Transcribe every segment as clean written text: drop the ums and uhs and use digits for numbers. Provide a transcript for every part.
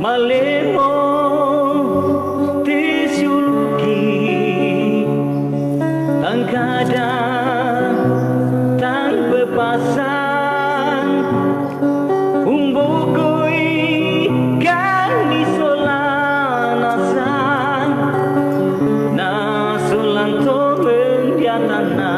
Malemo disuluki tangkadang tang bepasang umbukui kan isolanasan nasulanto mendiatanan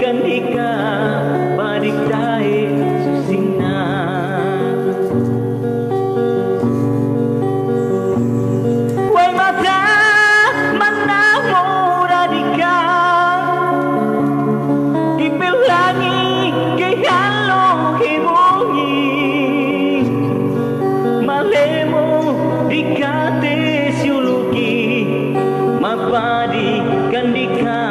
Kandika padik tae susina wai mata mana muradika dibilangi ke halo ke bunyi malemo dikate siuluki mapadi kandika